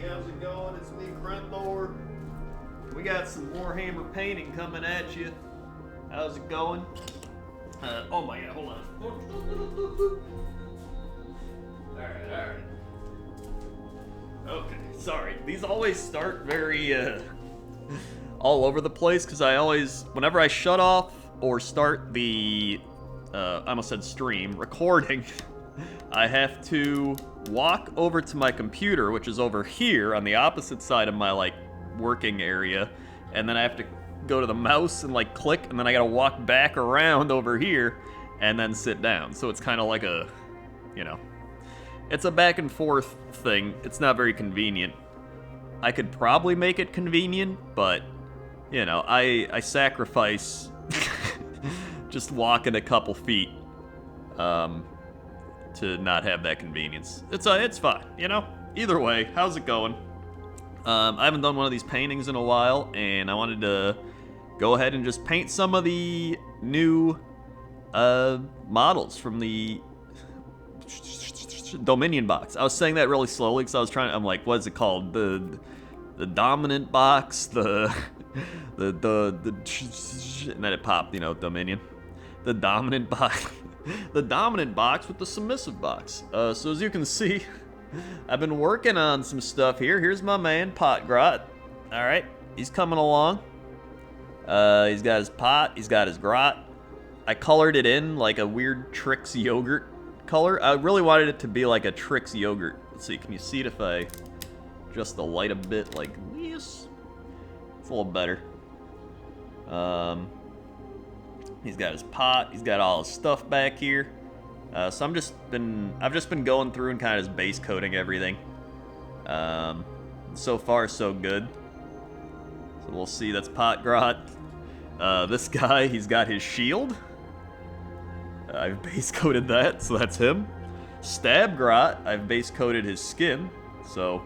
how's it going? It's me, Kruelboyz. We got some Warhammer painting coming at you. How's it going? Oh my god, hold on. Alright. Okay, sorry. These always start very, all over the place, because I always, whenever I shut off or start the, I almost said stream, recording, I have to walk over to my computer, which is over here on the opposite side of my, like, working area, and then I have to go to the mouse and, like, click, and then I gotta walk back around over here and then sit down. So it's kind of like a, you know, it's a back and forth thing. It's not very convenient. I could probably make it convenient, but, you know, I sacrifice just walking a couple feet to not have that convenience. It's fine, you know? Either way, how's it going? I haven't done one of these paintings in a while, and I wanted to go ahead and just paint some of the new models from the Dominion box. I was saying that really slowly because I'm like, what is it called? The dominant box, and then it popped, you know, Dominion. The dominant box. The dominant box with the submissive box. So as you can see, I've been working on some stuff here. Here's my man, Pot Grot. Alright, he's coming along. He's got his pot, he's got his grot. I colored it in like a weird Trix yogurt color. I really wanted it to be like a Trix yogurt. Let's see, can you see it if I just the light a bit like this? It's a little better. He's got his pot, he's got all his stuff back here. So I've just been going through and kind of just base coating everything. So far, so good. So we'll see, that's Pot Grot. This guy, he's got his shield. I've base coated that, so that's him. Stab Grot, I've base coated his skin, so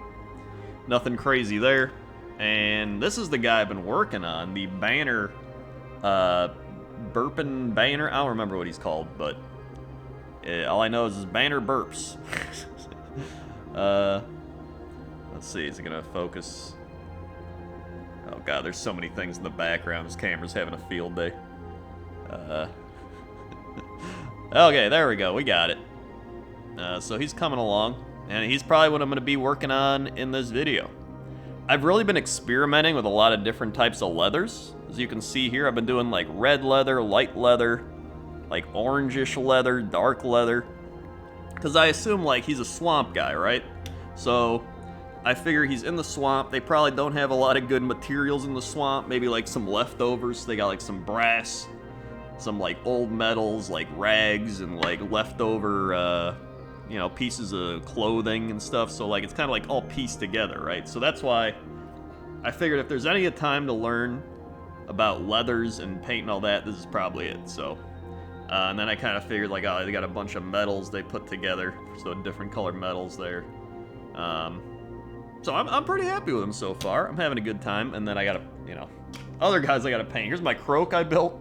nothing crazy there. And this is the guy I've been working on, the banner, Burpin' Banner. I don't remember what he's called, but all I know is his banner burps. Let's see, is it gonna focus? Oh god, there's so many things in the background. This camera's having a field day. Okay, there we go. We got it. So he's coming along, and he's probably what I'm gonna be working on in this video. I've really been experimenting with a lot of different types of leathers. As you can see here, I've been doing like red leather, light leather, like orangish leather, dark leather. Because I assume like he's a swamp guy, right? So I figure he's in the swamp. They probably don't have a lot of good materials in the swamp. Maybe like some leftovers. They got like some brass, some like old metals, like rags, and like leftover, you know, pieces of clothing and stuff. So like it's kind of like all pieced together, right? So that's why I figured if there's any time to learn about leathers and paint and all that, this is probably it. So, and then I kind of figured like, oh, they got a bunch of metals they put together, so different colored metals there. So I'm pretty happy with them so far. I'm having a good time. And then I gotta, you know, other guys I gotta paint. Here's my croak I built.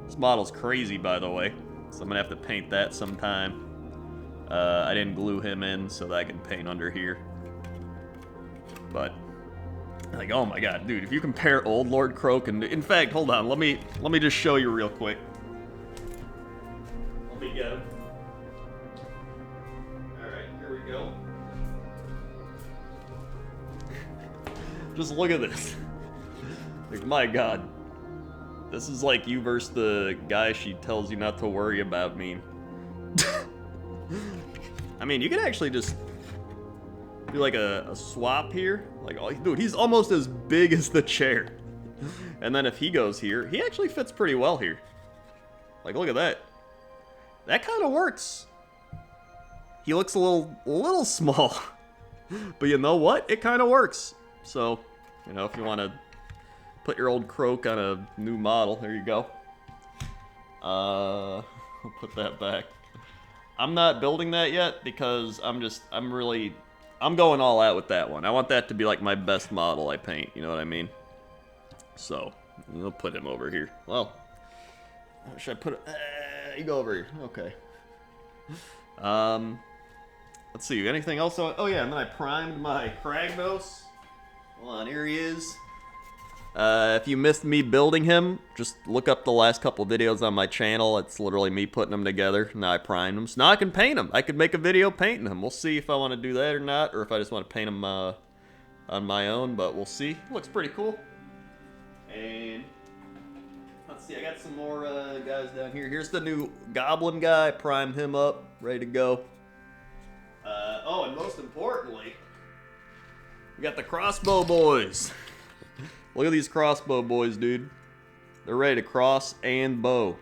This model's crazy, by the way, so I'm gonna have to paint that sometime. I didn't glue him in so that I can paint under here. But like, oh my god, dude, if you compare Old Lord Croak and, in fact, hold on, let me just show you real quick. Let me get him. Alright, here we go. Just look at this. Like, my god. This is like you versus the guy she tells you not to worry about meme. I mean, you could actually just do like a swap here. Like, oh, dude, he's almost as big as the chair. And then if he goes here, he actually fits pretty well here. Like, look at that. That kind of works. He looks a little small. But you know what? It kind of works. So, you know, if you want to put your old croak on a new model, there you go. I'll put that back. I'm not building that yet because I'm going all out with that one. I want that to be like my best model I paint, you know what I mean? So, we'll put him over here. Well, should I put it? You go over here. Okay. let's see, anything else? Oh yeah, and then I primed my Kragnos. Hold on, here he is. If you missed me building him, just look up the last couple videos on my channel. It's literally me putting them together. Now I primed them. So now I can paint him. I could make a video painting him. We'll see if I want to do that or not, or if I just want to paint him on my own, but we'll see. Looks pretty cool. And let's see, I got some more guys down here. Here's the new Goblin guy. Primed him up, ready to go. Oh, and most importantly, we got the crossbow boys. Look at these crossbow boys, dude. They're ready to cross and bow.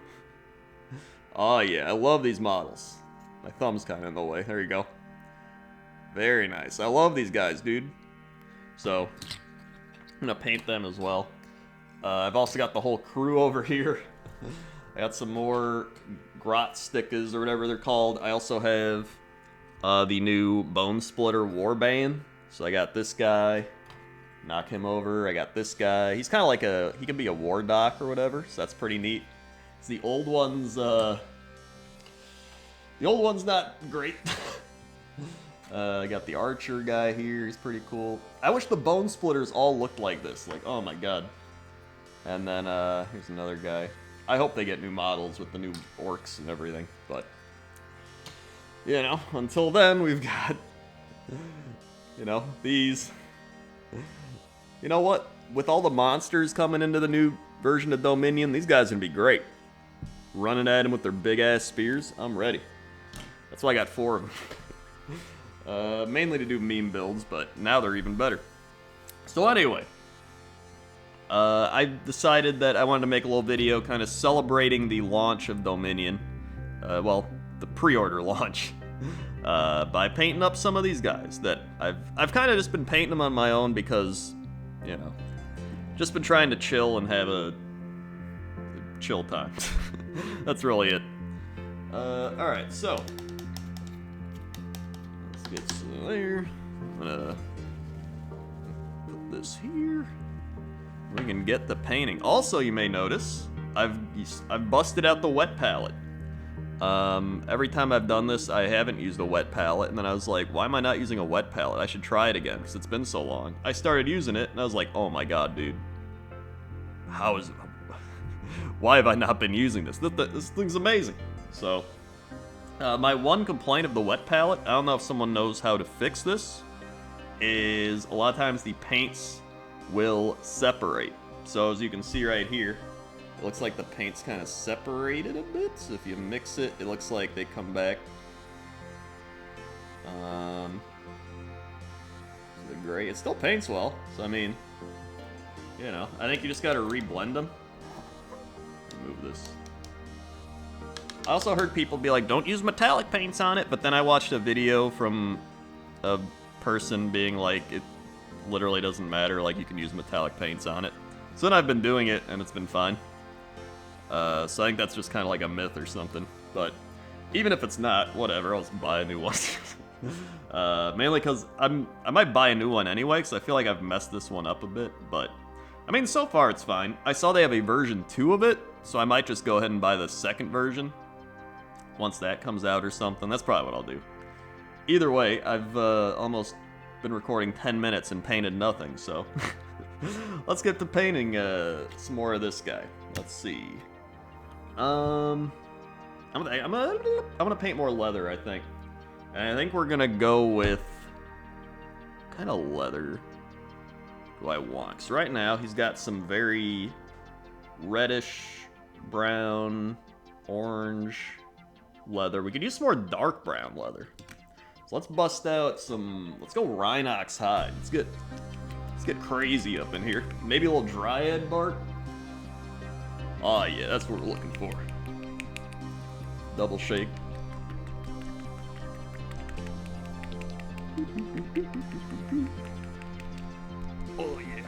Oh yeah, I love these models. My thumb's kind of in the way. There you go. Very nice. I love these guys, dude. So, I'm gonna paint them as well. I've also got the whole crew over here. I got some more grot stickers or whatever they're called. I also have the new Bone Splitter Warband. So I got this guy. Knock him over. I got this guy. He's kind of like he can be a war doc or whatever, so that's pretty neat. So the old one's not great. I got the archer guy here. He's pretty cool. I wish the bone splitters all looked like this. Like, oh my god. And then here's another guy. I hope they get new models with the new orcs and everything, but you know, until then we've got these. You know what? With all the monsters coming into the new version of Dominion, these guys are gonna be great. Running at them with their big-ass spears, I'm ready. That's why I got 4 of them. Mainly to do meme builds, but now they're even better. So anyway, I decided that I wanted to make a little video kind of celebrating the launch of Dominion. Well, the pre-order launch. By painting up some of these guys that I've kind of just been painting them on my own because, you know, just been trying to chill and have a chill time. That's really it. Alright, so let's get some there. I'm gonna put this here. We can get the painting. Also, you may notice I've busted out the wet palette. Every time I've done this, I haven't used a wet palette, and then I was like, why am I not using a wet palette? I should try it again, because it's been so long. I started using it, and I was like, oh my god, dude. Why have I not been using this? This thing's amazing. So, my one complaint of the wet palette, I don't know if someone knows how to fix this, is a lot of times the paints will separate. So as you can see right here, it looks like the paint's kind of separated a bit, so if you mix it, it looks like they come back. The gray, it still paints well, so I mean, you know, I think you just gotta reblend them. Move this. I also heard people be like, don't use metallic paints on it, but then I watched a video from a person being like, it literally doesn't matter, like you can use metallic paints on it. So then I've been doing it, and it's been fine. So I think that's just kind of like a myth or something. But even if it's not, whatever, I'll just buy a new one. Mainly because I might buy a new one anyway, because I feel like I've messed this one up a bit. But, I mean, so far it's fine. I saw they have a version 2 of it, so I might just go ahead and buy the second version. Once that comes out or something, that's probably what I'll do. Either way, I've almost been recording 10 minutes and painted nothing, so... Let's get to painting some more of this guy. Let's see. I'm gonna paint more leather, I think. And I think we're gonna go with... what kind of leather do I want? So right now, he's got some very reddish, brown, orange leather. We could use some more dark brown leather. So let's bust out some... let's go Rhinox hide. Let's get crazy up in here. Maybe a little dryad bark. Oh yeah, that's what we're looking for. Double shake. Oh yeah.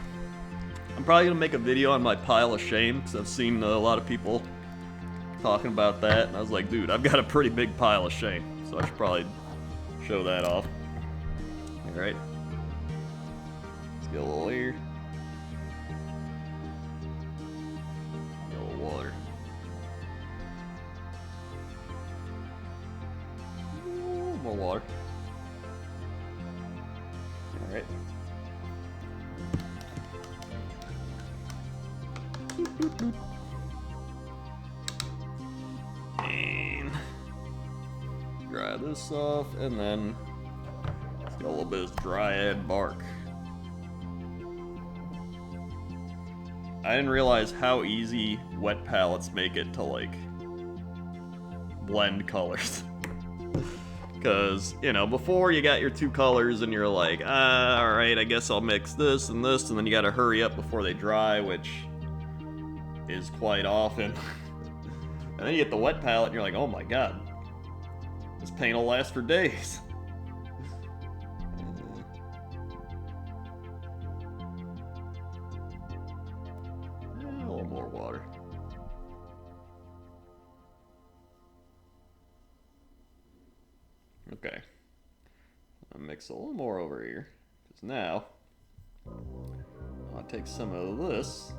I'm probably gonna make a video on my pile of shame, because I've seen a lot of people talking about that, and I was like, dude, I've got a pretty big pile of shame, so I should probably show that off. Alright. Get a little here. Get a little water. Ooh, more water. Alright. And dry this off, and then let's get a little bit of dryad bark. I didn't realize how easy wet palettes make it to, like, blend colors. Because, you know, before you got your two colors and you're like, alright, I guess I'll mix this, and then you gotta hurry up before they dry, which is quite often. And then you get the wet palette and you're like, oh my god, this paint will last for days. A little more water. Okay. I'll mix a little more over here. Because now, I'll take some of this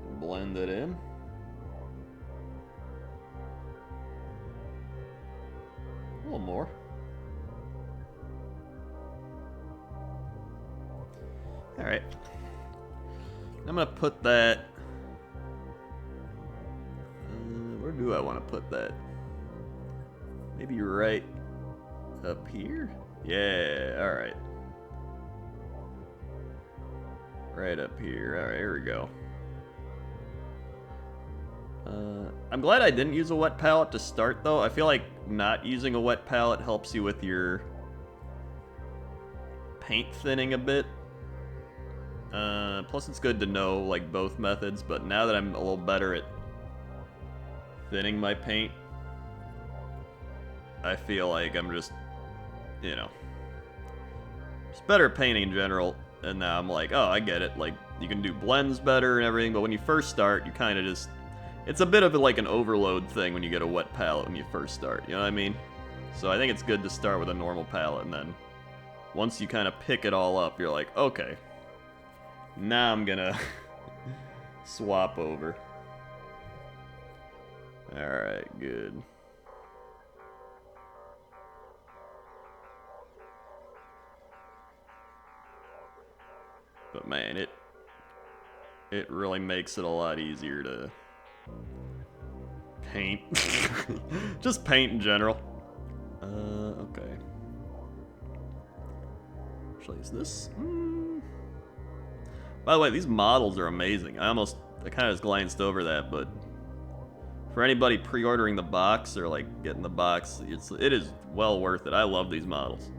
and blend it in. A little more. Alright. I'm gonna put that. Where do I want to put that? Maybe right up here? Yeah, alright. Right up here. Alright, here we go. I'm glad I didn't use a wet palette to start, though. I feel like not using a wet palette helps you with your paint thinning a bit. Plus it's good to know, like, both methods, but now that I'm a little better at thinning my paint, I feel like I'm just, you know, just better at painting in general, and now I'm like, oh, I get it, like, you can do blends better and everything, but when you first start, you kind of just, it's a bit of like an overload thing when you get a wet palette when you first start, you know what I mean? So I think it's good to start with a normal palette, and then once you kind of pick it all up, you're like, okay, now I'm gonna swap over. Alright, good. But man, it really makes it a lot easier to paint. Just paint in general. Okay. Actually, is this? By the way, these models are amazing. I kind of just glanced over that, but for anybody pre-ordering the box or like getting the box, it is well worth it. I love these models.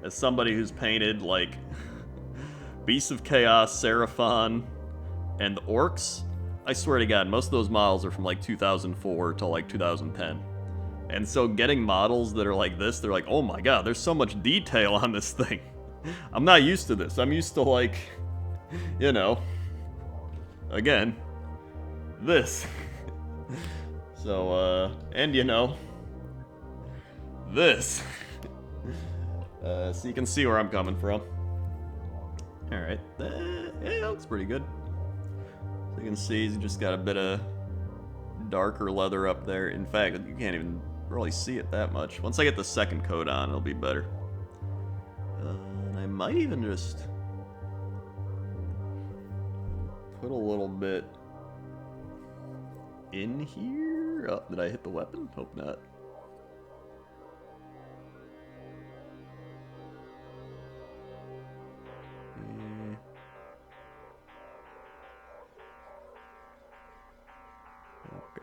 As somebody who's painted like Beasts of Chaos, Seraphon, and the Orcs, I swear to God, most of those models are from like 2004 to like 2010. And so getting models that are like this, they're like, oh my god, there's so much detail on this thing. I'm not used to this. I'm used to like, you know, again, this. So, and you know, this. So you can see where I'm coming from. Alright, yeah, that looks pretty good. So you can see he's just got a bit of darker leather up there. In fact, you can't even really see it that much. Once I get the second coat on, it'll be better. And I might even just put a little bit in here. Oh, did I hit the weapon? Hope not.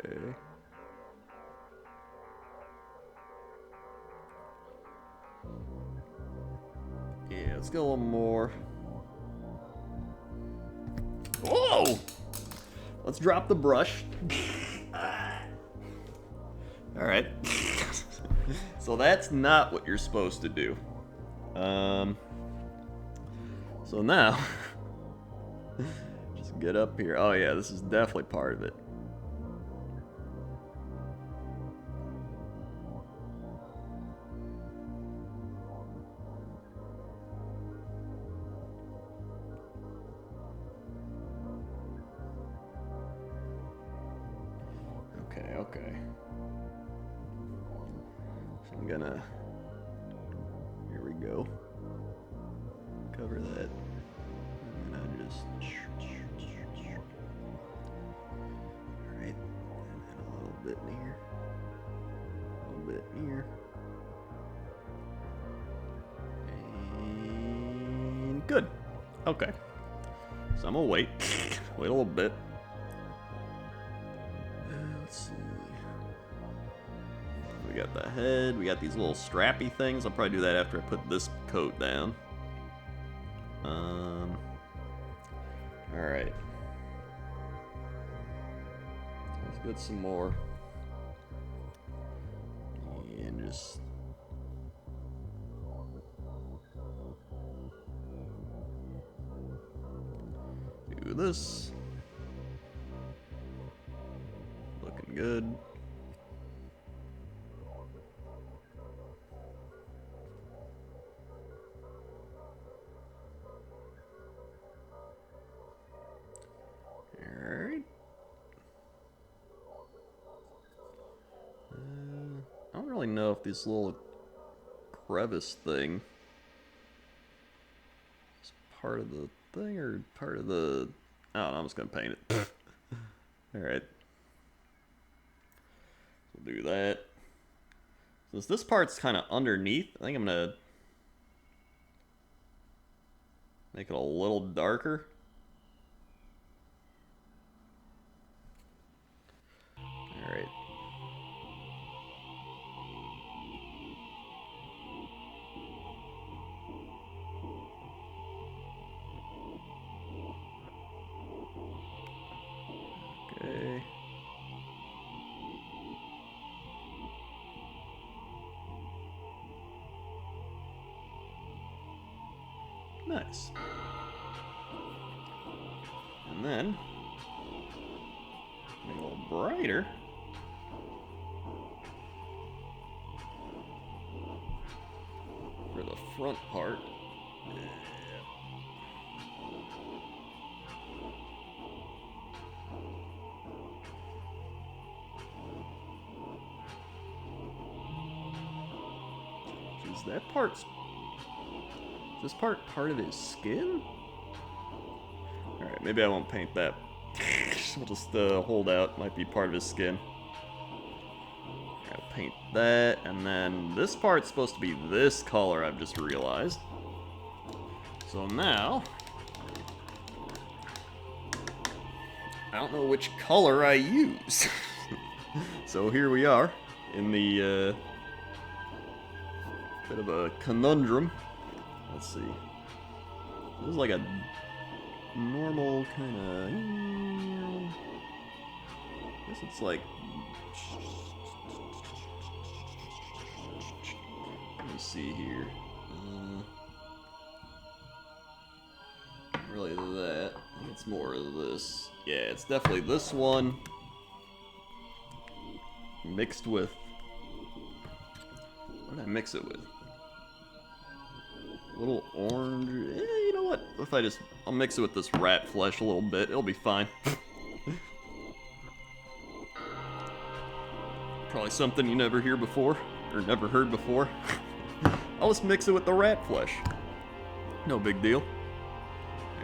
Okay. Yeah, let's go a little more. Whoa! Let's drop the brush. Alright. So that's not what you're supposed to do. So now, just get up here. Oh yeah, this is definitely part of it. Okay. So I'm gonna, here we go. Good. Okay. So I'm gonna wait. Wait a little bit. Let's see. We got the head. We got these little strappy things. I'll probably do that after I put this coat down. Alright. Let's get some more. And just... do this. Looking good. Alright. I don't really know if this little crevice thing is part of the thing or part of the... I don't know, I'm just gonna paint it. Alright. We'll do that. Since this part's kind of underneath, I think I'm gonna make it a little darker. Alright. Okay. Nice. And then, make it a little brighter. For the front part. Is that part's... is this part of his skin? Alright, maybe I won't paint that. We'll just hold out. Might be part of his skin. I'll paint that, and then this part's supposed to be this color, I've just realized. So now... I don't know which color I use. So here we are, in the... bit of a conundrum. Let's see. This is like a normal kind of... I guess it's like... let me see here. Not really that. I think it's more of this. Yeah, it's definitely this one mixed with... what did I mix it with? A little orange. You know what? If I just... I'll mix it with this rat flesh a little bit. It'll be fine. Probably something you never hear before. Or never heard before. I'll just mix it with the rat flesh. No big deal.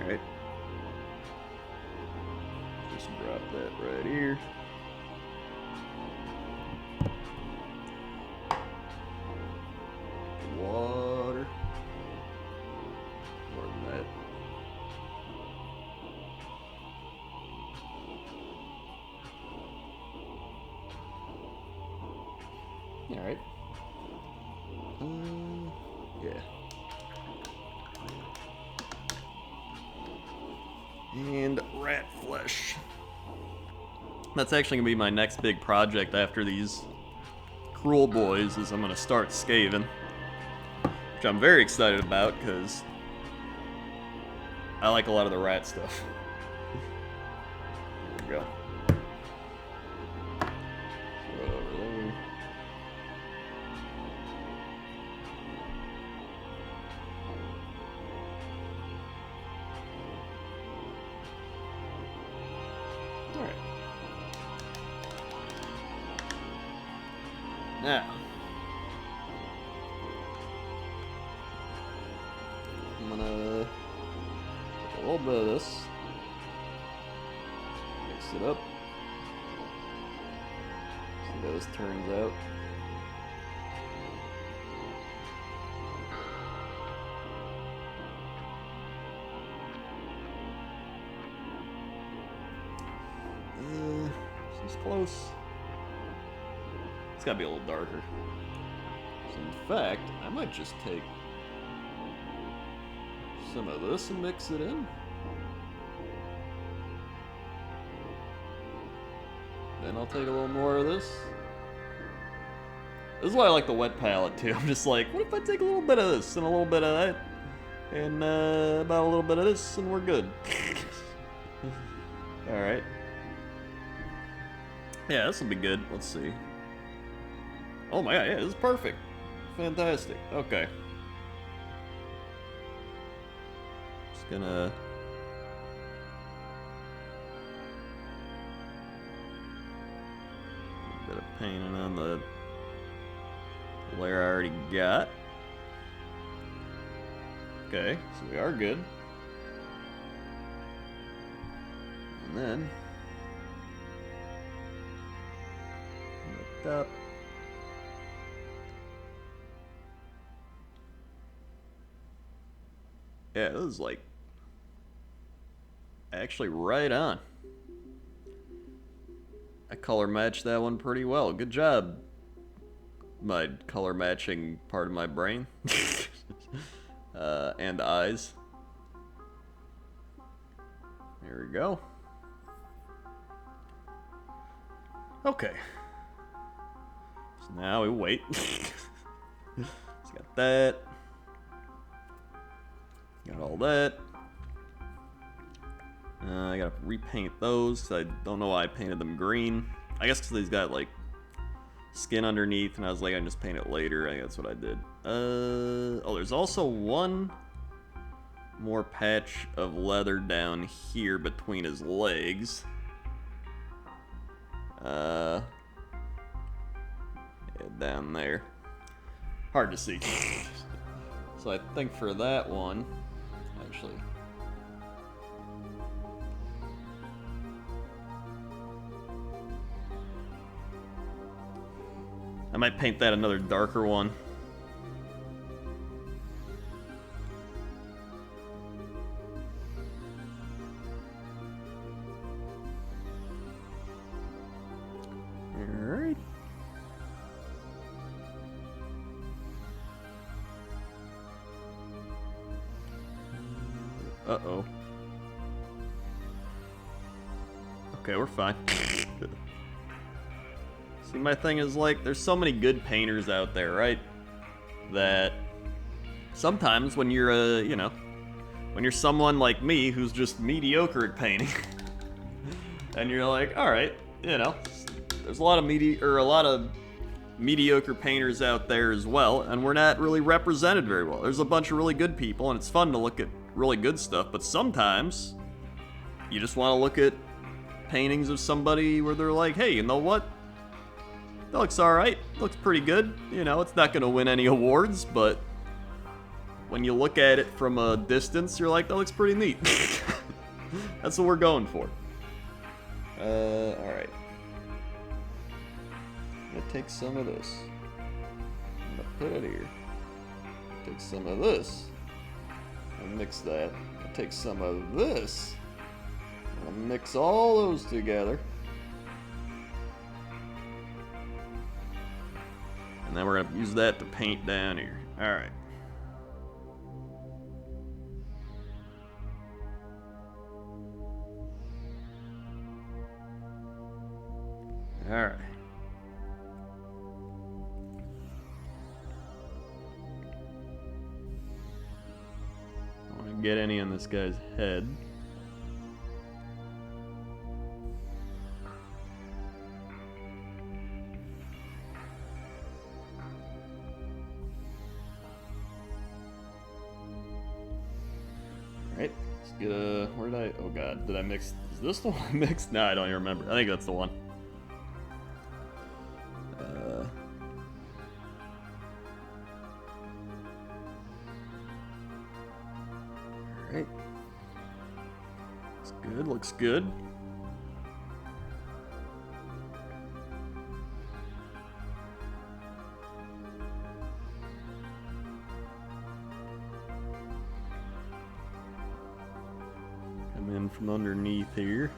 Alright. Just drop that right here. Water. More than that. Alright. Yeah. And rat flesh. That's actually going to be my next big project after these Kruelboyz, is I'm going to start scaving. Which I'm very excited about, because I like a lot of the rat stuff. There we go. Alright. Now, I'm gonna take a little bit of this, mix it up, see how this turns out. close. It's gotta be a little darker. So in fact, I might just take some of this and mix it in. Then I'll take a little more of this. This is why I like the wet palette too. I'm just like, what if I take a little bit of this and a little bit of that? And about a little bit of this and we're good. Alright. Yeah, this will be good. Let's see. Oh my god, yeah, this is perfect. Fantastic. Okay. Just gonna... a bit of painting on the layer I already got. Okay, so we are good. And then... up. Yeah, it was like actually right on. I color matched that one pretty well. Good job, my color matching part of my brain. And eyes. There we go. Okay. So now we wait. It's got that. Got all that. I gotta repaint those because I don't know why I painted them green. I guess because they've got like skin underneath, and I was like, I can just paint it later. I think that's what I did. Oh, there's also one more patch of leather down here between his legs. Yeah, down there. Hard to see. So I think for that one, actually, I might paint that another darker one. Alright. Uh-oh. Okay, we're fine. See, my thing is, like, there's so many good painters out there, right? That sometimes when you're, you know, when you're someone like me who's just mediocre at painting, and you're like, alright, you know, there's a lot of mediocre painters out there as well, and we're not really represented very well. There's a bunch of really good people, and it's fun to look at really good stuff, but sometimes you just want to look at paintings of somebody where they're like, hey, you know what? That looks alright. Looks pretty good. You know, it's not going to win any awards, but when you look at it from a distance, you're like, that looks pretty neat. That's what we're going for. Alright. I'm gonna take some of this. I'm gonna put it here. Take some of this. And mix that. I'll take some of this. I'll mix all those together. And then we're gonna use that to paint down here. Alright. Alright. I don't want to get any on this guy's head. Alright, let's get a... Where did I... Oh god, did I mix... Is this the one I mixed? No, I don't even remember. I think that's the one. Alright. Looks good, looks good. Come in from underneath here.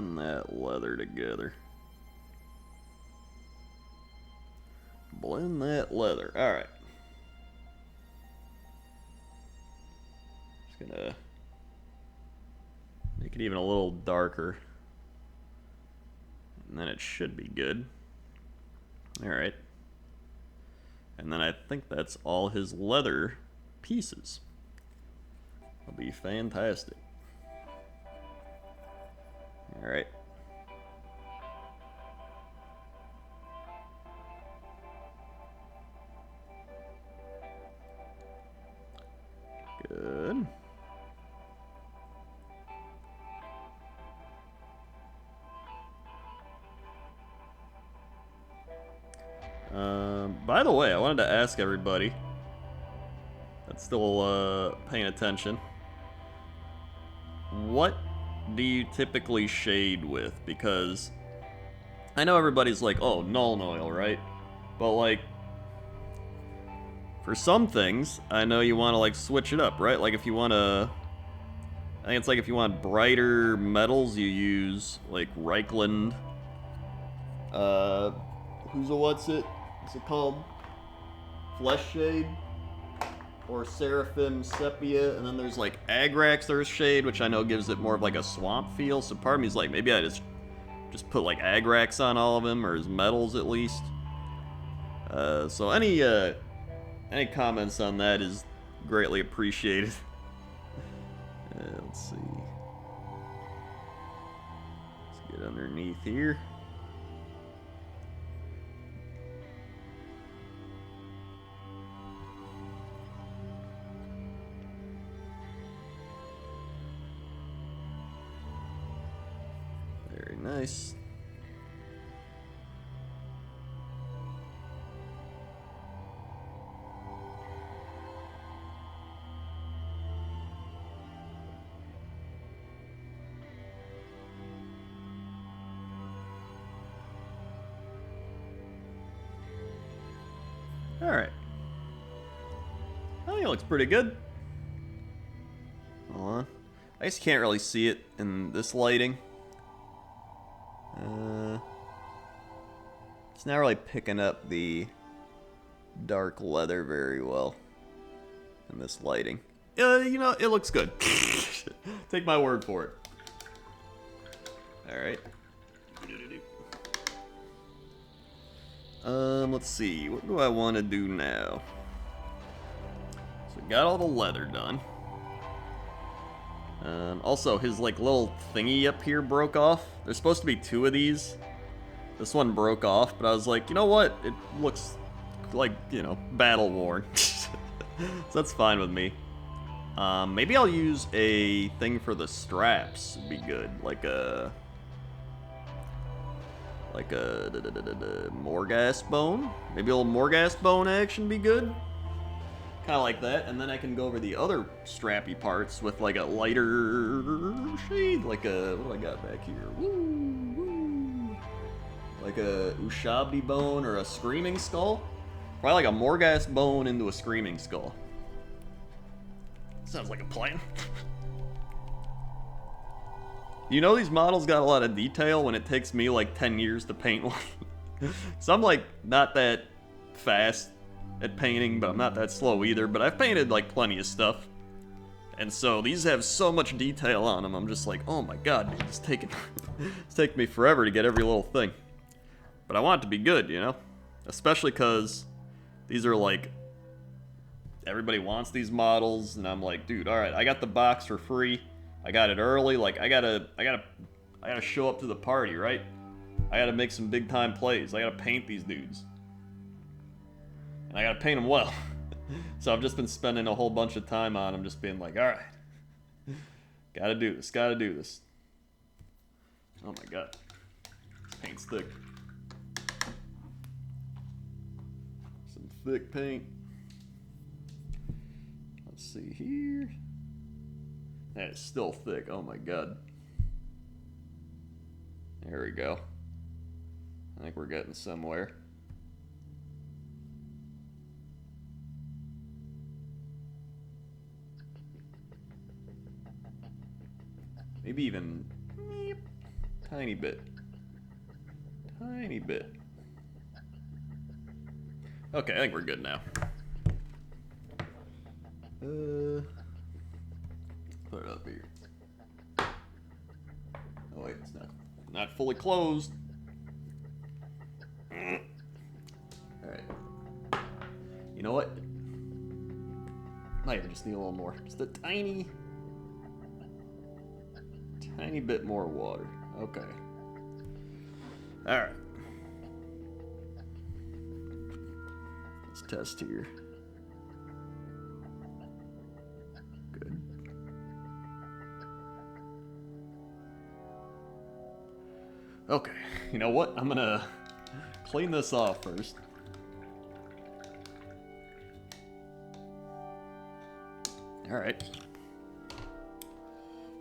blend that leather together. Blend that leather. Alright. Just gonna make it even a little darker. And then it should be good. Alright. And then I think that's all his leather pieces. That'll be fantastic. Alright. Good. By the way, I wanted to ask everybody that's still paying attention, what do you typically shade with? Because I know everybody's like, oh, Nuln Oil, right? But like, for some things, I know you want to like switch it up, right? Like if you want to, I think it's like if you want brighter metals, you use like Reichland. What's it called? Flesh Shade or Seraphim Sepia, and then there's like Agrax Earth Shade, which I know gives it more of like a swamp feel. So part of me is like, maybe I just put like Agrax on all of them, or his metals at least. So any comments on that is greatly appreciated. Let's see. Let's get underneath here. Very nice. Alright. I think it looks pretty good. Hold on. I just can't really see it in this lighting. It's not really picking up the dark leather very well in this lighting. You know, it looks good. Take my word for it. Alright. Let's see. What do I want to do now? So got all the leather done. Also, his like little thingy up here broke off. There's supposed to be 2 of these. This one broke off, but I was like, you know what? It looks like, you know, battle worn. So that's fine with me. Maybe I'll use a thing for the straps. It'd be good. Like a Morghast bone. Maybe a little Morghast bone action be good. Kind of like that, and then I can go over the other strappy parts with like a lighter shade, like a, what do I got back here? Woo, woo. Like a Ushabti bone or a Screaming Skull. Probably like a Morghast bone into a Screaming Skull. Sounds like a plan. You know these models got a lot of detail when it takes me like 10 years to paint one. So I'm like not that fast at painting, but I'm not that slow either. But I've painted like plenty of stuff, and so these have so much detail on them. I'm just like, oh my god, dude, it's taking me forever to get every little thing. But I want it to be good, you know, especially because these are like, everybody wants these models, and I'm like, dude, all right, I got the box for free. I got it early. Like I gotta show up to the party, right? I gotta make some big time plays. I gotta paint these dudes. And I gotta paint them well. So I've just been spending a whole bunch of time on them, just being like, alright. Gotta do this. Oh my god. This paint's thick. Some thick paint. Let's see here. That is still thick, oh my god. There we go. I think we're getting somewhere. Maybe even Tiny bit. Tiny bit. Okay, I think we're good now. Put it up here. Oh wait, it's not fully closed. Alright. You know what? Might even just need a little more. Just a tiny bit more water. Okay. Alright. Let's test here. Good. Okay, you know what? I'm gonna clean this off first. Alright.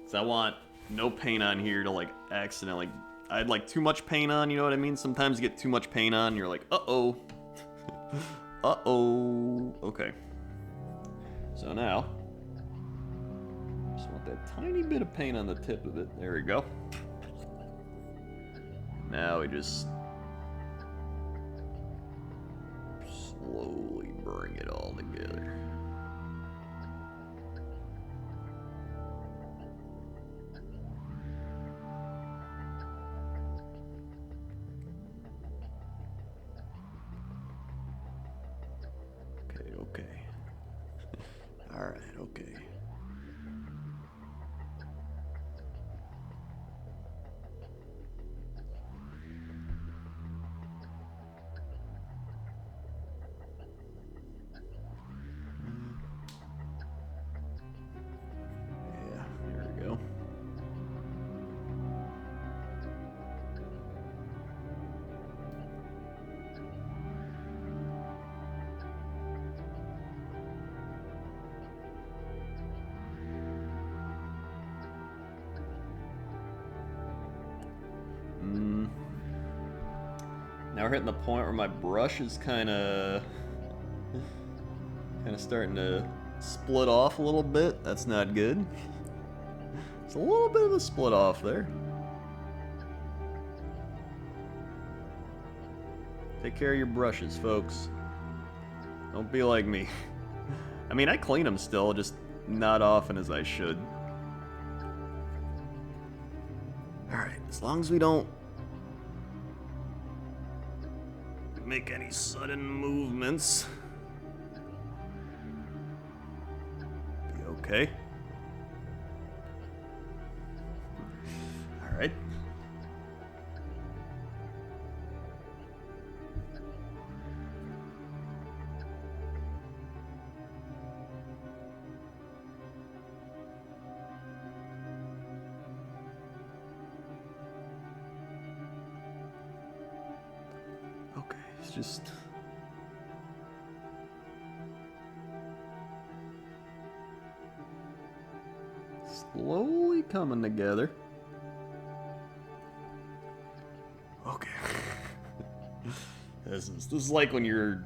So I want no paint on here to like accidentally... I had like too much paint on, you know what I mean? Sometimes you get too much paint on and you're like, uh-oh. Uh-oh. Okay. So now, just want that tiny bit of paint on the tip of it. There we go. Now we just slowly bring it all together. Okay. All right, okay. Yeah, there we go. Now we're hitting the point where my brush is kind of starting to split off a little bit. That's not good. It's a little bit of a split off there. Take care of your brushes, folks. Don't be like me. I mean, I clean them still, just not often as I should. Alright, as long as we don't make any sudden movements, be okay. All right. Okay, it's just slowly coming together. Okay. This is like when you're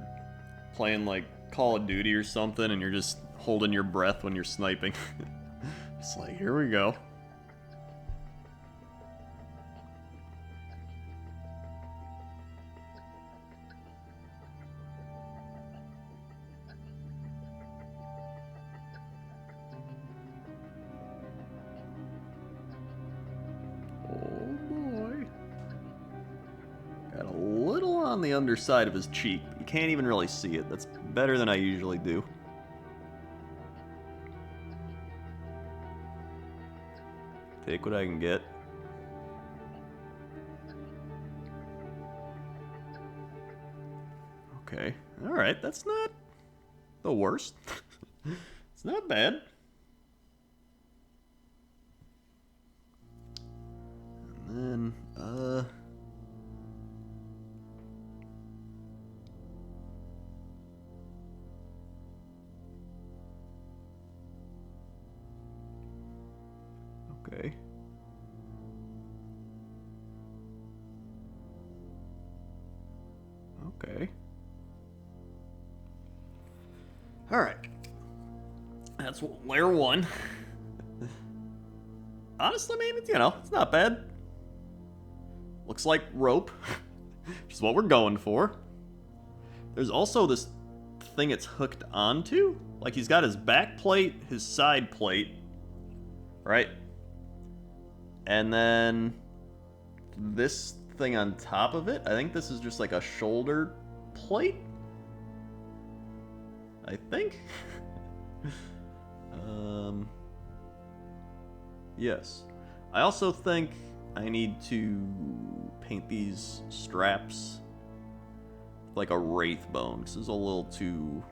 playing like Call of Duty or something and you're just holding your breath when you're sniping. It's like, here we go. On the underside of his cheek. You can't even really see it. That's better than I usually do. Take what I can get. Okay. Alright, that's not the worst. It's not bad. And then, okay. Okay. All right. That's layer one. Honestly, man, it's, you know, it's not bad. Looks like rope, which is what we're going for. There's also this thing it's hooked onto. Like, he's got his back plate, his side plate, right? And then this thing on top of it, I think this is just like a shoulder plate? I think? Yes. I also think I need to paint these straps like a wraith bone. This is a little too...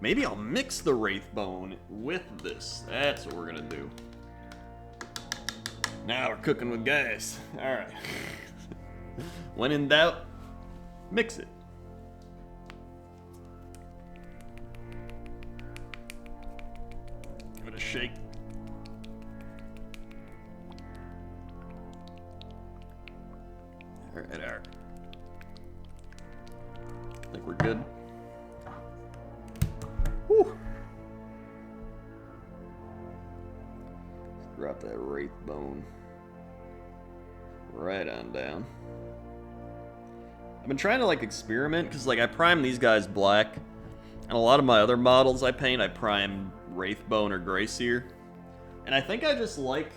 Maybe I'll mix the wraith bone with this. That's what we're gonna do. Now we're cooking with gas. Alright. When in doubt, mix it. Give it a shake. Alright. I think we're good. Whew. Let's drop that wraith bone right on down. I've been trying to like experiment because like I prime these guys black, and a lot of my other models I paint I prime wraithbone or gray seer, and I think I just like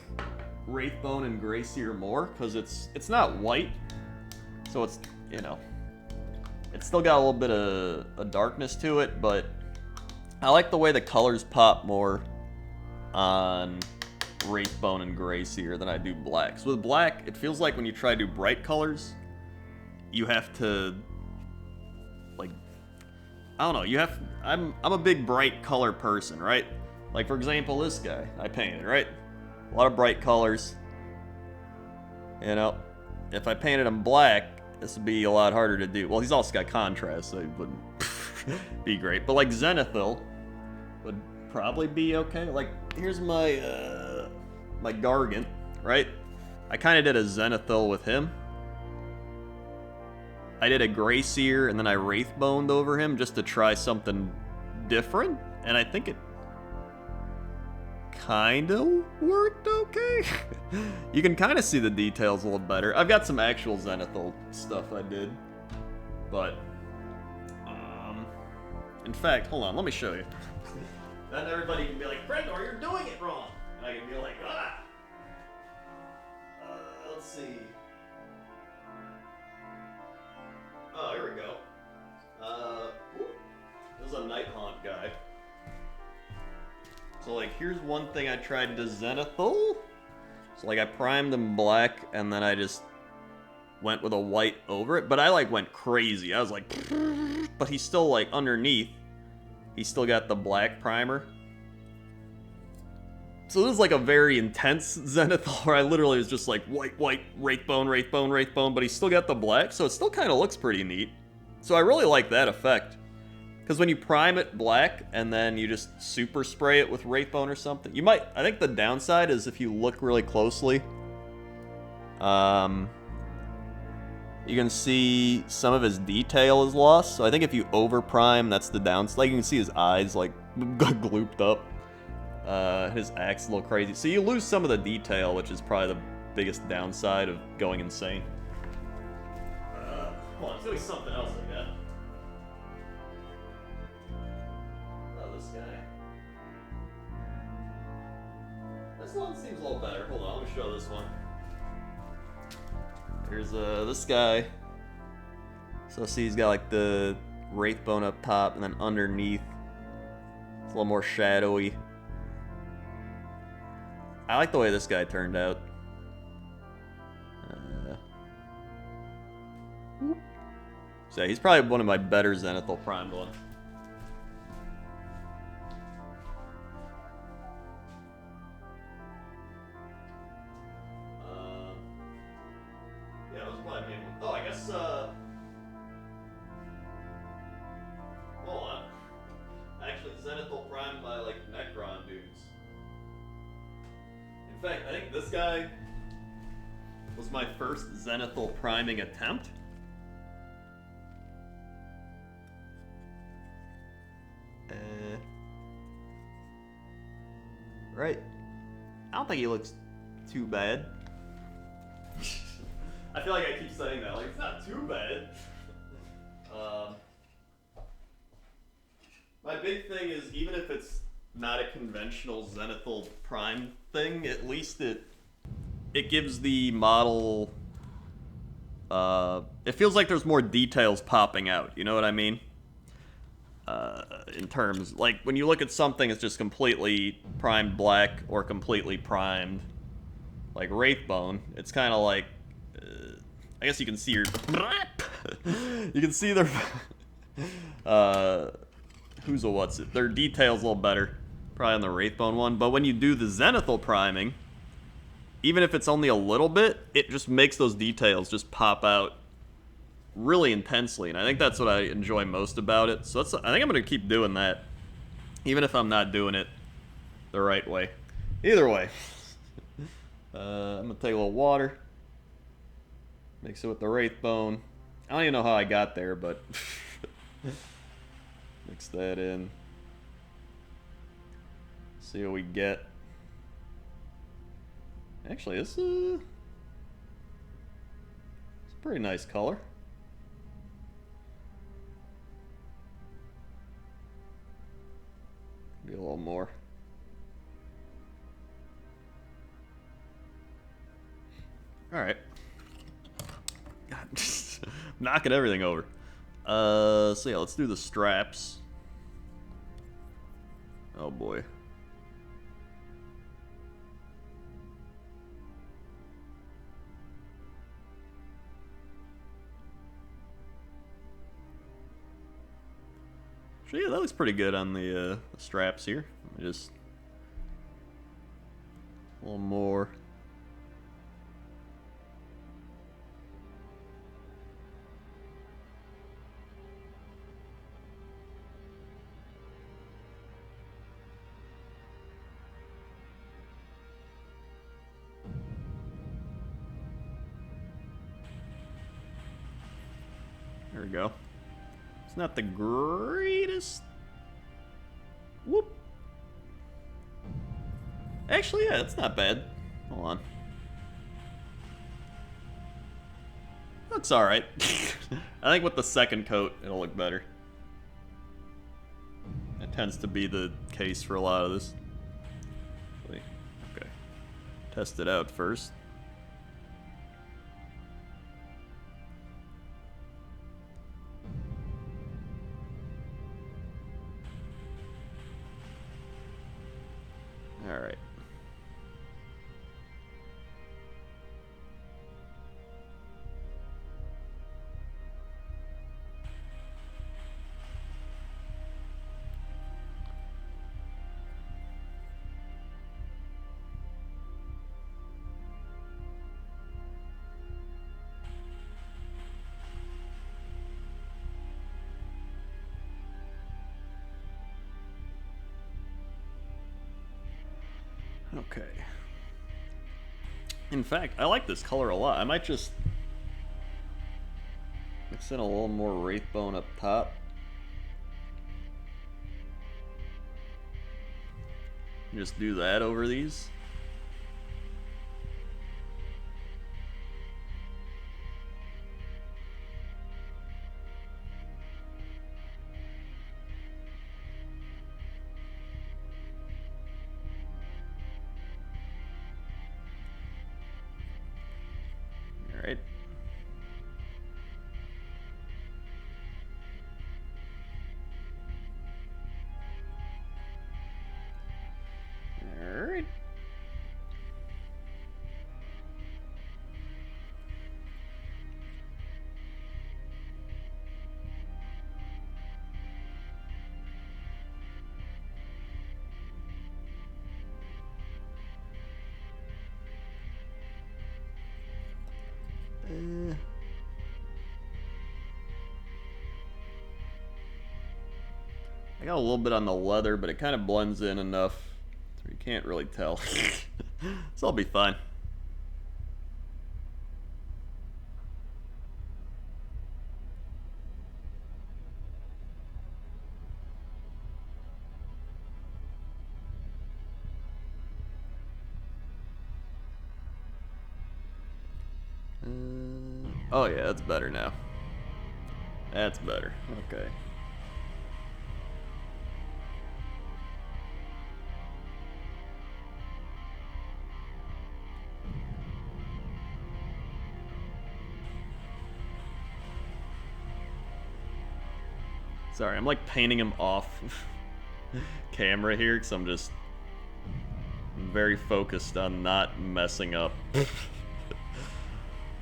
wraithbone and gray seer more because it's not white, so it's, you know, it's still got a little bit of a darkness to it, but I like the way the colors pop more on wraithbone and gray seer than I do black. So with black, it feels like when you try to do bright colors, you have to, like, I don't know, you have, I'm a big bright color person, right? Like, for example, this guy I painted, right? A lot of bright colors. You know, if I painted him black, this would be a lot harder to do. Well, he's also got contrast, so it wouldn't be great. But like Zenithal would probably be okay. Like, here's my my Gargant, right? I kind of did a Zenithal with him. I did a Gray Seer, and then I Wraithboned over him just to try something different, and I think it kind of worked okay. You can kind of see the details a little better. I've got some actual Zenithal stuff I did, but in fact, hold on, let me show you. Then everybody can be like, Kragnos, you're doing it wrong, and I can be like, ah. Let's see. Oh, here we go. This is a Night Haunt guy. So, like, here's one thing I tried to Zenithal. So, like, I primed him black, and then I just went with a white over it. But I, like, went crazy. I was like, but he's still, like, underneath. He's still got the black primer. So this is, like, a very intense Zenithal, where I literally was just, like, white, Wraithbone, Wraithbone, Wraithbone, but he's still got the black, so it still kind of looks pretty neat. So I really like that effect. Because when you prime it black, and then you just super spray it with Wraithbone or something, you might, I think the downside is if you look really closely, you can see some of his detail is lost. So I think if you over prime, that's the downside. Like, you can see his eyes, like, glooped up. His axe a little crazy. So you lose some of the detail, which is probably the biggest downside of going insane. Hold on, it's gonna be something else I got. Oh, this guy. This one seems a little better. Hold on, let me show this one. Here's this guy. So see, he's got like the Wraithbone up top, and then underneath it's a little more shadowy. I like the way this guy turned out. So yeah, he's probably one of my better Zenithal primed ones. Yeah, that was probably me. Oh, I guess, hold on. Actually, Zenithal primed by, like, Necron dudes. In fact, I think this guy was my first Zenithal priming attempt. Right. I don't think he looks too bad. I feel like I keep saying that. Like, it's not too bad. My big thing is, even if it's not a conventional zenithal prime thing, at least it gives the model... it feels like there's more details popping out, you know what I mean? In terms, like, when you look at something that's just completely primed black or completely primed, like Wraithbone, it's kind of like, I guess you can see your, you can see their, who's a what's it, their details a little better, probably on the Wraithbone one, but when you do the Zenithal priming, even if it's only a little bit, it just makes those details just pop out really intensely, and I think that's what I enjoy most about it. So I think I'm going to keep doing that, even if I'm not doing it the right way. Either way, I'm going to take a little water, mix it with the Wraithbone. I don't even know how I got there, but mix that in. See what we get. Actually, this is a pretty nice color. Be a little more. All right. God, knocking everything over. So yeah, let's do the straps. Oh boy. So yeah, that looks pretty good on the straps here. Let me just a little more. There we go. It's not the greatest. Whoop. Actually, yeah, it's not bad. Hold on. Looks alright. I think with the second coat, it'll look better. That tends to be the case for a lot of this. Okay. Test it out first. Alright. Okay. In fact, I like this color a lot. I might just mix in a little more Wraithbone up top. Just do that over these. Alright. Alright. I got a little bit on the leather, but it kind of blends in enough so you can't really tell. So I'll be fine. Oh yeah, that's better now. That's better. Okay. Sorry, I'm like painting him off camera here because I'm just very focused on not messing up.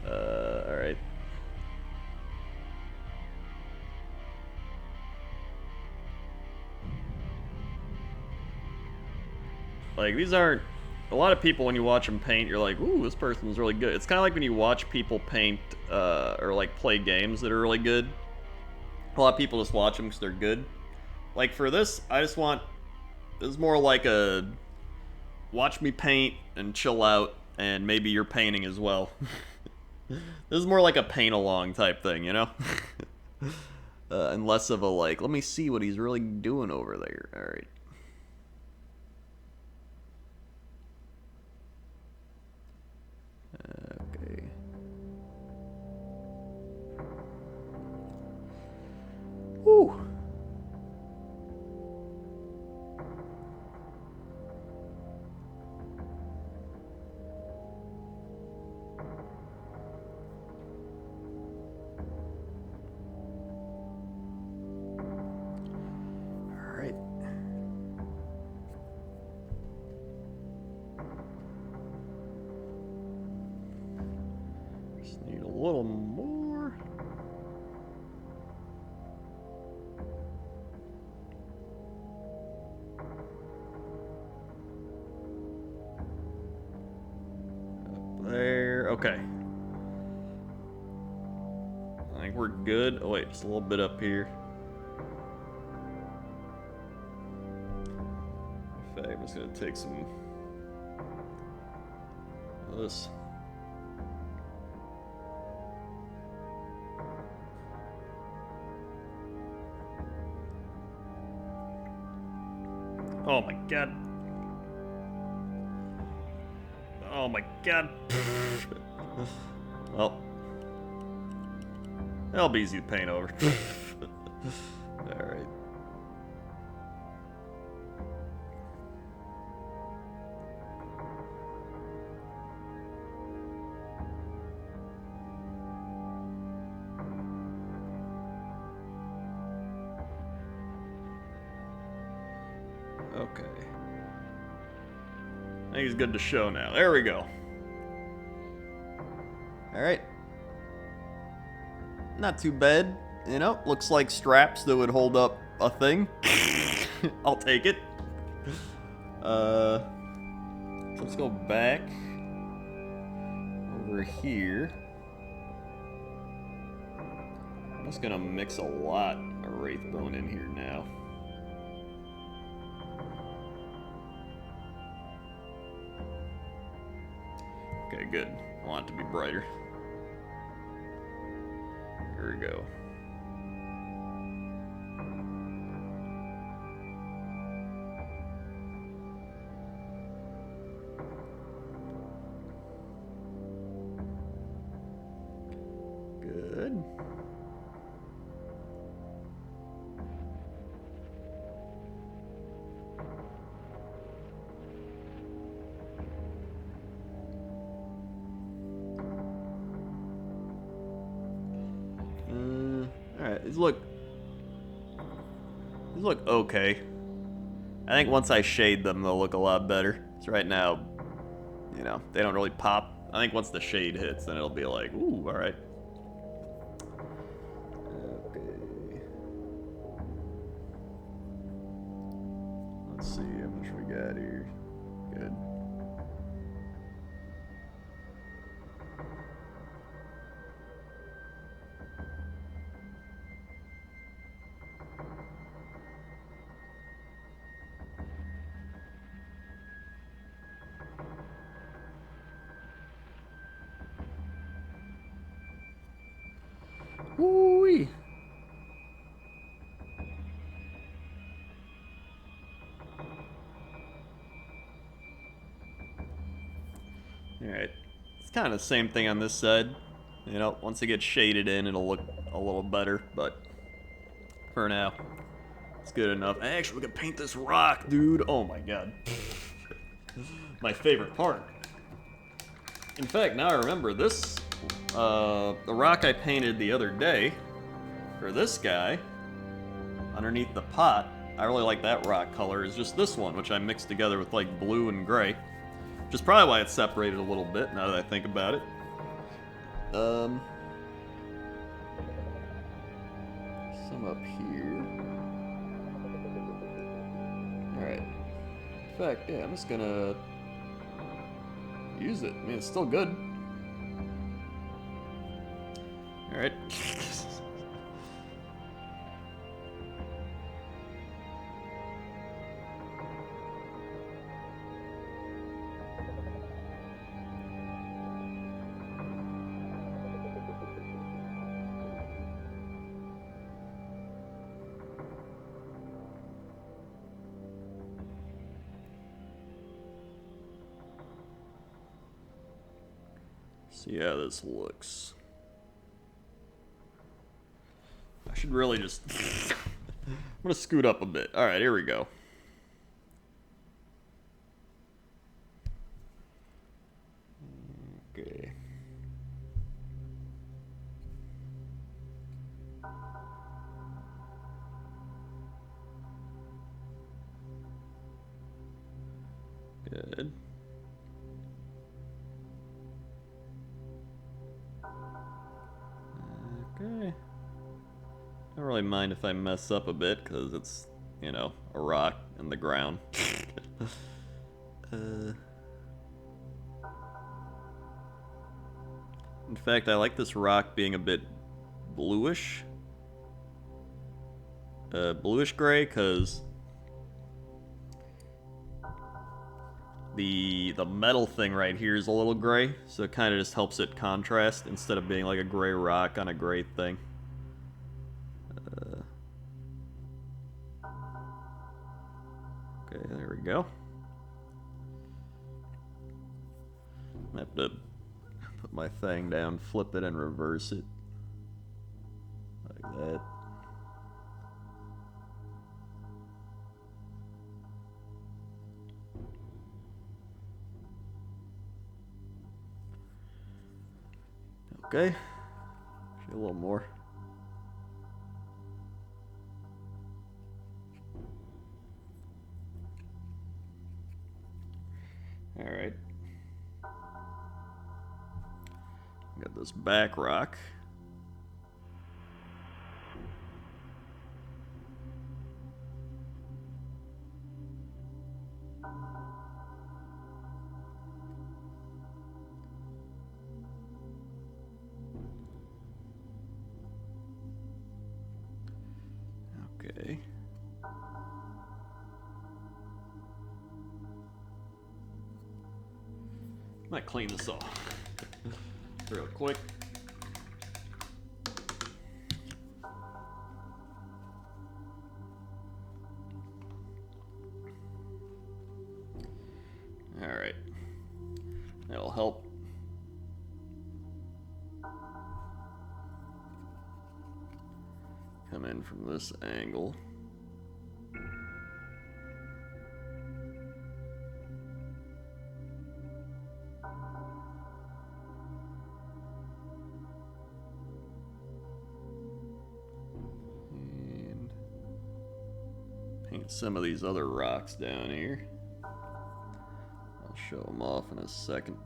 Alright. Like, these aren't... A lot of people, when you watch them paint, you're like, ooh, this person's really good. It's kind of like when you watch people paint, or like play games that are really good. A lot of people just watch them because they're good. Like, for this, I just want... This is more like a... Watch me paint and chill out, and maybe you're painting as well. This is more like a paint-along type thing, you know? And less of a, like, let me see what he's really doing over there. Alright. Okay. Whew. Alright. Just need a little more. Up there. Okay. I think we're good. Oh wait, just a little bit up here. In fact, I'm just gonna take some of this. Oh my god. Oh my god. Well, that'll be easy to paint over. Alright. Okay. I think he's good to show now. There we go. Alright. Not too bad. You know, looks like straps that would hold up a thing. I'll take it. So let's go back over here. I'm just gonna mix a lot of Wraithbone in here now. Okay, good. I want it to be brighter. Here we go. Good. Alright, these look okay. I think once I shade them, they'll look a lot better. So right now, you know, they don't really pop. I think once the shade hits, then it'll be like, ooh, alright. Okay. Let's see how much we got here. Good. Woo-wee. Alright. It's kind of the same thing on this side. You know, once it gets shaded in, it'll look a little better, but for now, it's good enough. Actually, we can paint this rock, dude. Oh my god. My favorite part. In fact, now I remember this, the rock I painted the other day, for this guy, underneath the pot, I really like that rock color, is just this one, which I mixed together with like blue and gray. Which is probably why it's separated a little bit, now that I think about it. Some up here. Alright. In fact, yeah, I'm just gonna use it. I mean, it's still good. Alright. See how this looks. I should really just... I'm gonna scoot up a bit. Alright, here we go. Okay. Good. Okay. Don't really mind if I mess up a bit, because it's, you know, a rock in the ground. In fact, I like this rock being a bit bluish. Bluish gray, because the metal thing right here is a little gray, so it kind of just helps it contrast instead of being like a gray rock on a gray thing. Okay, there we go. I have to put my thing down, flip it, and reverse it. Like that. Okay. A little more. Alright. Got this back rock. Okay. Might clean this off real quick. All right, that'll help. Come in from this angle. Paint some of these other rocks down here. I'll show them off in a second.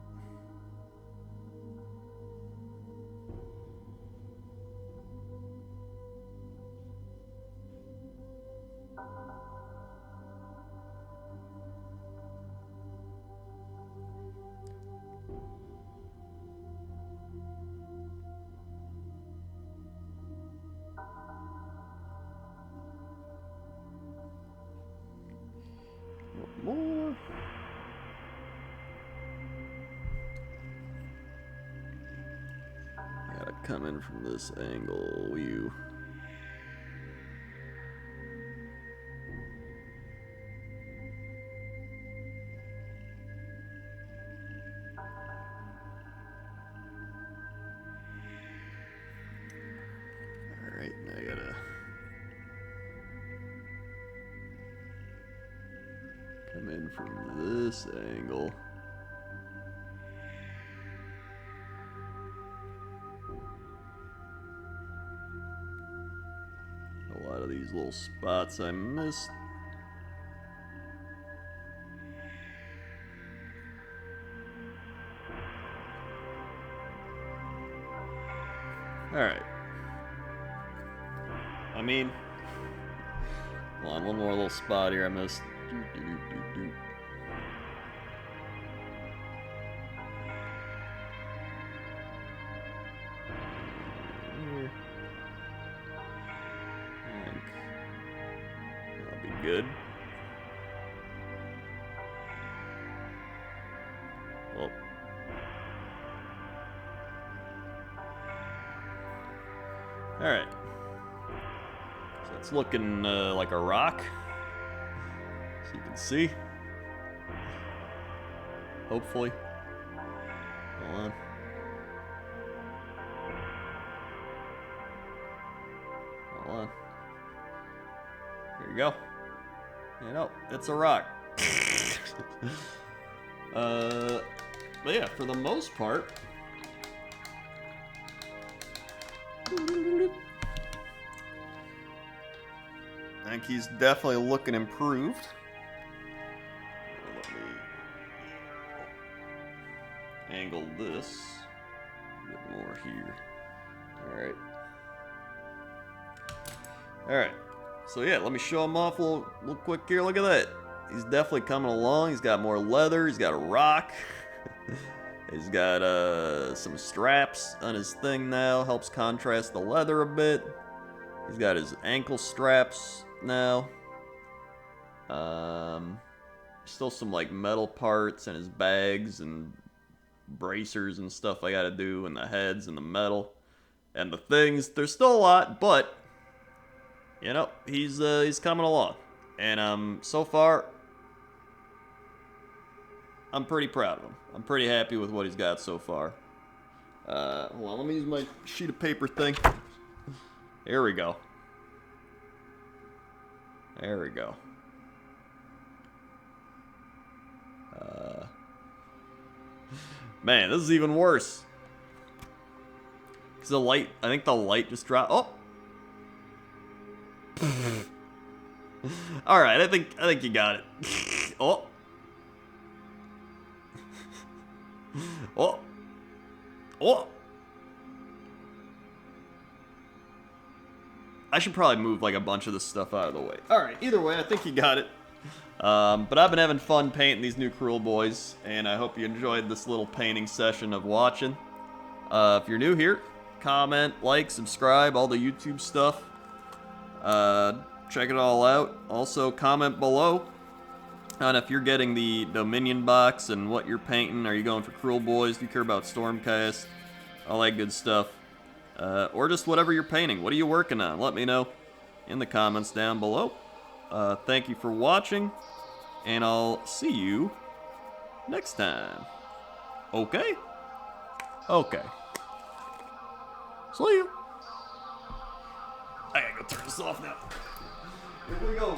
More. Gotta come in from this angle. You. from this angle. A lot of these little spots I missed. Alright. I mean, hold on, one more little spot here I missed. That'll be good. Well. Alright. So it's looking like a rock. So you can see. Hopefully. Hold on. Hold on. Here you go. You know, it's a rock. But yeah, for the most part, I think he's definitely looking improved. Let me angle this a bit more here. Alright. Alright. So yeah, let me show him off a little quick here. Look at that. He's definitely coming along. He's got more leather. He's got a rock. He's got some straps on his thing now. Helps contrast the leather a bit. He's got his ankle straps now. Still some like metal parts and his bags and bracers and stuff I gotta do, and the heads and the metal and the things. There's still a lot, but you know, he's coming along. And so far, I'm pretty proud of him. I'm pretty happy with what he's got so far. Hold on, let me use my sheet of paper thing. Here we go. There we go. Man, this is even worse. Cause the light, I think the light just dropped. Oh. All right, I think you got it. Oh. Oh. Oh. I should probably move like a bunch of this stuff out of the way. Alright, either way, I think you got it. But I've been having fun painting these new Kruelboyz, and I hope you enjoyed this little painting session of watching. If you're new here, comment, like, subscribe, all the YouTube stuff. Check it all out. Also, comment below on if you're getting the Dominion box and what you're painting. Are you going for Kruelboyz? Do you care about Stormcast? All that good stuff. Or just whatever you're painting. What are you working on? Let me know in the comments down below. Thank you for watching, and I'll see you next time. Okay? Okay. See you. I gotta go turn this off now. Here we go.